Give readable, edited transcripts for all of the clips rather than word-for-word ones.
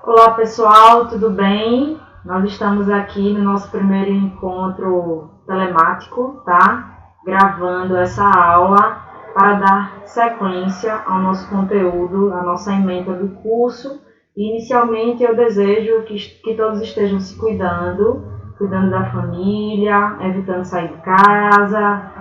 Olá pessoal, tudo bem? Nós estamos aqui no nosso primeiro encontro telemático, tá? Gravando essa aula para dar sequência ao nosso conteúdo, à nossa ementa do curso. E, inicialmente eu desejo que todos estejam se cuidando da família, evitando sair de casa.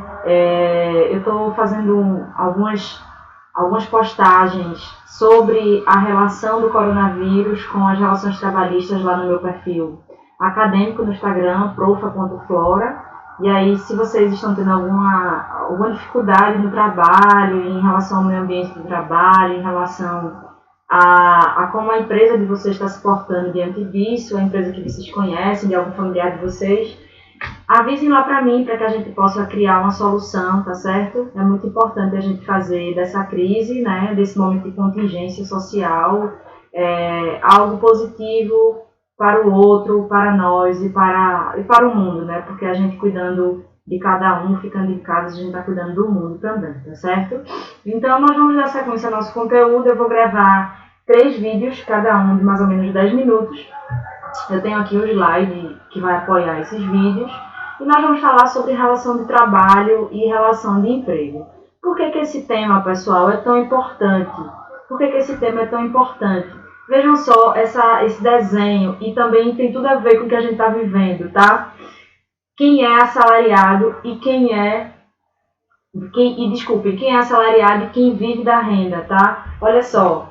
Eu estou fazendo algumas postagens sobre a relação do coronavírus com as relações trabalhistas lá no meu perfil acadêmico no Instagram, profa.flora. E aí, se vocês estão tendo alguma dificuldade no trabalho, em relação ao meio ambiente do trabalho, em relação a como a empresa de vocês está se portando diante disso, a empresa que vocês conhecem, de algum familiar de vocês, avisem lá para mim, para que a gente possa criar uma solução, tá certo? É muito importante a gente fazer dessa crise, né, desse momento de contingência social, algo positivo para o outro, para nós e para o mundo, né? Porque a gente cuidando de cada um, ficando em casa, a gente está cuidando do mundo também, tá certo? Então, nós vamos dar sequência ao nosso conteúdo. Eu vou gravar 3 vídeos, cada um de mais ou menos 10 minutos. Eu tenho aqui o slide que vai apoiar esses vídeos. E nós vamos falar sobre relação de trabalho e relação de emprego. Por que esse tema, pessoal, é tão importante? Por que esse tema é tão importante? Vejam só esse desenho, e também tem tudo a ver com o que a gente está vivendo, tá? Quem é assalariado e quem é assalariado e quem vive da renda, tá? Olha só,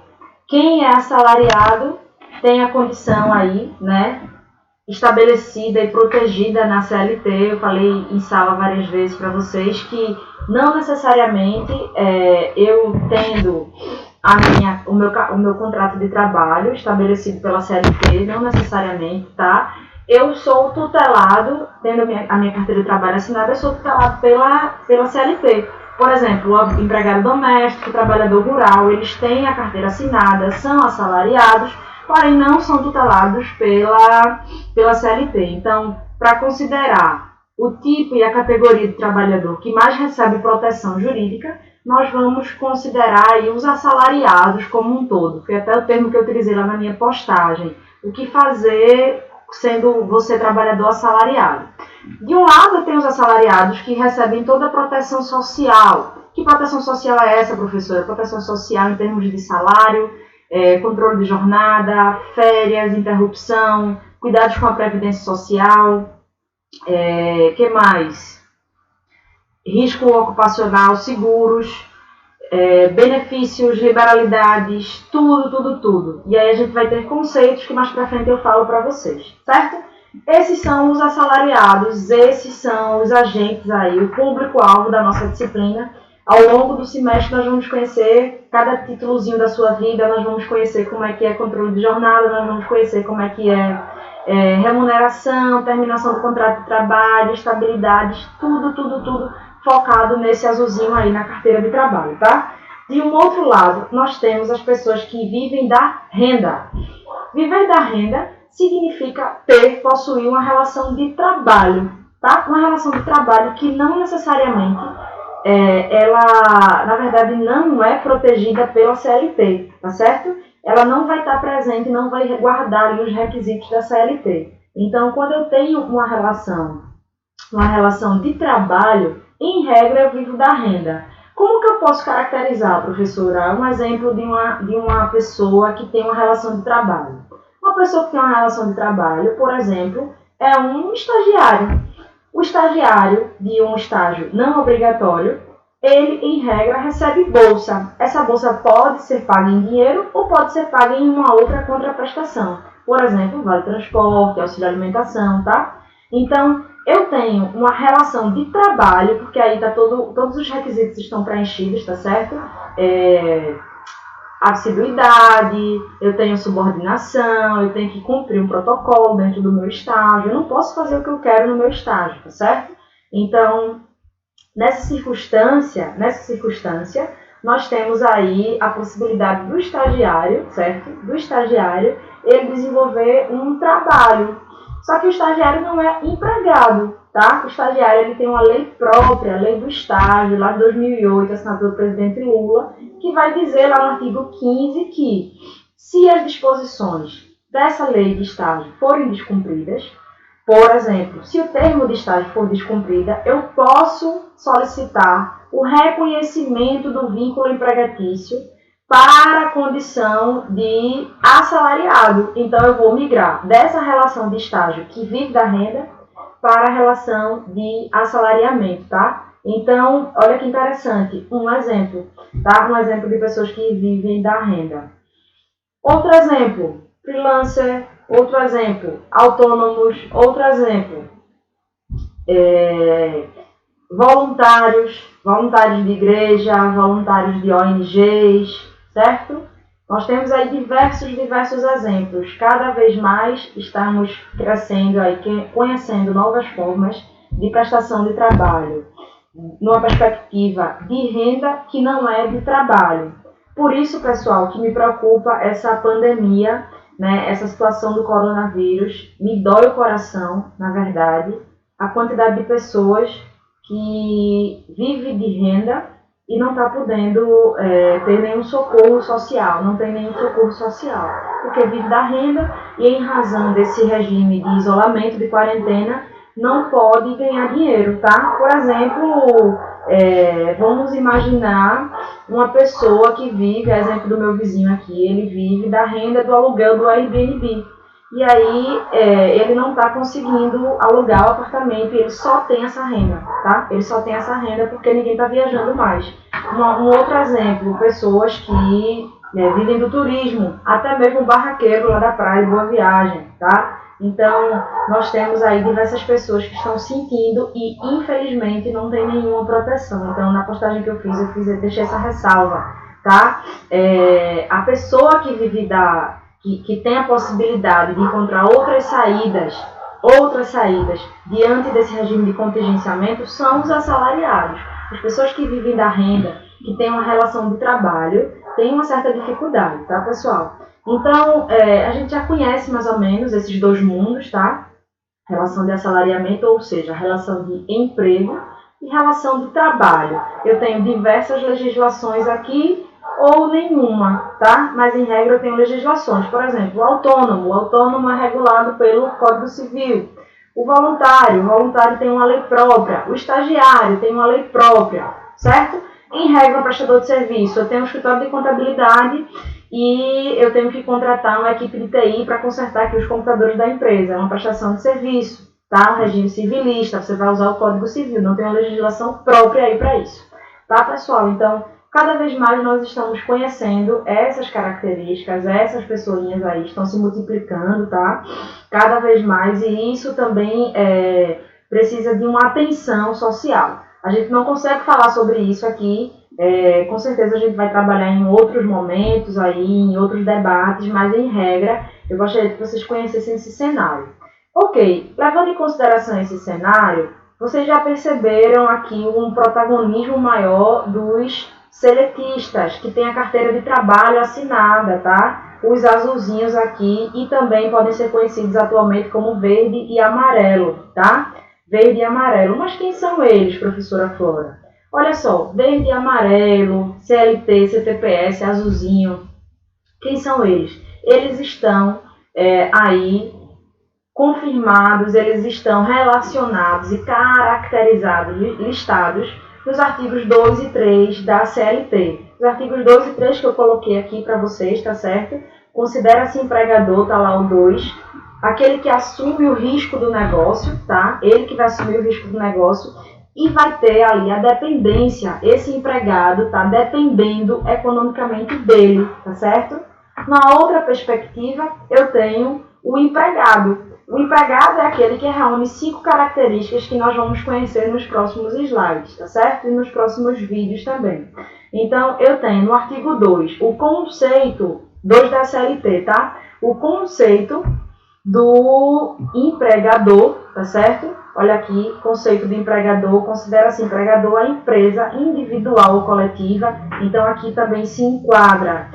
quem é assalariado tem a condição aí, né, estabelecida e protegida na CLT. Eu falei em sala várias vezes para vocês que não necessariamente eu tendo o meu contrato de trabalho estabelecido pela CLT, não necessariamente, tá? Eu sou tutelado, tendo a minha carteira de trabalho assinada, eu sou tutelado pela CLT. Por exemplo, o empregado doméstico, o trabalhador rural, eles têm a carteira assinada, são assalariados, porém não são tutelados pela CLT. Então, para considerar o tipo e a categoria de trabalhador que mais recebe proteção jurídica, nós vamos considerar aí os assalariados como um todo. Foi até o termo que eu utilizei lá na minha postagem. O que fazer sendo você trabalhador assalariado? De um lado, tem os assalariados que recebem toda a proteção social. Que proteção social é essa, professora? Proteção social em termos de salário, controle de jornada, férias, interrupção, cuidados com a previdência social, que mais? Risco ocupacional, seguros, benefícios, liberalidades, tudo. E aí a gente vai ter conceitos que mais pra frente eu falo para vocês, certo? Esses são os assalariados, esses são os agentes aí, o público-alvo da nossa disciplina. Ao longo do semestre nós vamos conhecer cada títulozinho da sua vida, nós vamos conhecer como é que é controle de jornada, nós vamos conhecer como é que é remuneração, terminação do contrato de trabalho, estabilidades, tudo focado nesse azulzinho aí na carteira de trabalho, tá? De um outro lado, nós temos as pessoas que vivem da renda. Viver da renda significa possuir uma relação de trabalho, tá? Uma relação de trabalho que não necessariamente ela, na verdade, não é protegida pela CLT, tá certo? Ela não vai estar presente, não vai guardar ali os requisitos da CLT. Então, quando eu tenho uma relação de trabalho, em regra, eu vivo da renda. Como que eu posso caracterizar, professora? Um exemplo de uma pessoa que tem uma relação de trabalho. Uma pessoa que tem uma relação de trabalho, por exemplo, é um estagiário. O estagiário de um estágio não obrigatório, ele, em regra, recebe bolsa. Essa bolsa pode ser paga em dinheiro ou pode ser paga em uma outra contraprestação. Por exemplo, vale transporte, auxílio alimentação, tá? Então, eu tenho uma relação de trabalho, porque aí tá todos os requisitos estão preenchidos, tá certo? Assiduidade, eu tenho subordinação, eu tenho que cumprir um protocolo dentro do meu estágio, eu não posso fazer o que eu quero no meu estágio, tá certo? Então, nessa circunstância, nós temos aí a possibilidade do estagiário, certo? Do estagiário, ele desenvolver um trabalho. Só que o estagiário não é empregado, tá? O estagiário ele tem uma lei própria, a lei do estágio, lá de 2008, assinada pelo presidente Lula, que vai dizer lá no artigo 15 que se as disposições dessa lei de estágio forem descumpridas, por exemplo, se o termo de estágio for descumprida, eu posso solicitar o reconhecimento do vínculo empregatício para a condição de assalariado. Então, eu vou migrar dessa relação de estágio que vive da renda para a relação de assalariamento, tá? Então, olha que interessante, um exemplo, tá? Um exemplo de pessoas que vivem da renda. Outro exemplo, freelancer. Outro exemplo, autônomos. Outro exemplo, voluntários de igreja, voluntários de ONGs, certo? Nós temos aí diversos exemplos. Cada vez mais estamos crescendo aí, conhecendo novas formas de prestação de trabalho, numa perspectiva de renda que não é de trabalho. Por isso, pessoal, que me preocupa essa pandemia, né, essa situação do coronavírus, me dói o coração, na verdade, a quantidade de pessoas que vive de renda e não está podendo ter nenhum socorro social, não tem nenhum socorro social, porque vive da renda e em razão desse regime de isolamento, de quarentena, não pode ganhar dinheiro, tá? Por exemplo, vamos imaginar uma pessoa que vive, exemplo do meu vizinho aqui, ele vive da renda do aluguel do Airbnb. E aí ele não está conseguindo alugar o apartamento e ele só tem essa renda, tá? Ele só tem essa renda porque ninguém está viajando mais. Um outro exemplo, pessoas que vivem do turismo, até mesmo o barraqueiro lá da praia de Boa Viagem, tá? Então, nós temos aí diversas pessoas que estão sentindo e, infelizmente, não tem nenhuma proteção. Então, na postagem que eu deixei essa ressalva, tá? A pessoa que vive que tem a possibilidade de encontrar outras saídas diante desse regime de contingenciamento são os assalariados. As pessoas que vivem da renda, que têm uma relação de trabalho, têm uma certa dificuldade, tá, pessoal? Então, a gente já conhece mais ou menos esses dois mundos, tá? Relação de assalariamento, ou seja, relação de emprego e relação de trabalho. Eu tenho diversas legislações aqui, ou nenhuma, tá? Mas em regra eu tenho legislações. Por exemplo, o autônomo é regulado pelo Código Civil. O voluntário tem uma lei própria. O estagiário tem uma lei própria, certo? Em regra, o prestador de serviço, eu tenho um escritório de contabilidade e eu tenho que contratar uma equipe de TI para consertar aqui os computadores da empresa. É uma prestação de serviço, tá? Um regime civilista, você vai usar o Código Civil, não tem uma legislação própria aí para isso. Tá, pessoal? Então, cada vez mais nós estamos conhecendo essas características, essas pessoinhas aí estão se multiplicando, tá? Cada vez mais, e isso também precisa de uma atenção social. A gente não consegue falar sobre isso aqui, com certeza a gente vai trabalhar em outros momentos, aí, em outros debates, mas em regra, eu gostaria que vocês conhecessem esse cenário. Ok, levando em consideração esse cenário, vocês já perceberam aqui um protagonismo maior dos seletistas, que tem a carteira de trabalho assinada, tá? Os azulzinhos aqui, e também podem ser conhecidos atualmente como verde e amarelo, tá? Verde e amarelo. Mas quem são eles, professora Flora? Olha só, verde e amarelo, CLT, CTPS, azulzinho. Quem são eles? Eles estão aí confirmados, eles estão relacionados e caracterizados, listados nos artigos 2 e 3 da CLT. Os artigos 2 e 3 que eu coloquei aqui para vocês, tá certo? Considera-se empregador, tá lá o 2, aquele que assume o risco do negócio, tá? Ele que vai assumir o risco do negócio e vai ter ali a dependência, esse empregado tá dependendo economicamente dele, tá certo? Na outra perspectiva, eu tenho o empregado. O empregado é aquele que reúne 5 características que nós vamos conhecer nos próximos slides, tá certo? E nos próximos vídeos também. Então, eu tenho no artigo 2, o conceito, 2 da CLT, tá? O conceito do empregador, tá certo? Olha aqui, conceito de empregador, considera-se empregador a empresa individual ou coletiva. Então, aqui também se enquadra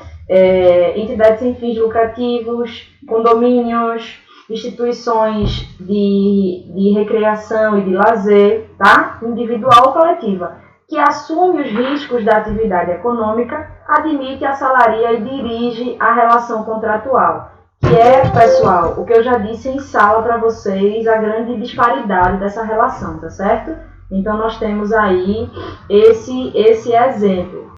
entidades sem fins lucrativos, condomínios, instituições de recreação e de lazer, tá? Individual ou coletiva, que assume os riscos da atividade econômica, admite, assalaria e dirige a relação contratual, que é, pessoal, o que eu já disse em sala para vocês, a grande disparidade dessa relação, tá certo? Então, nós temos aí esse exemplo.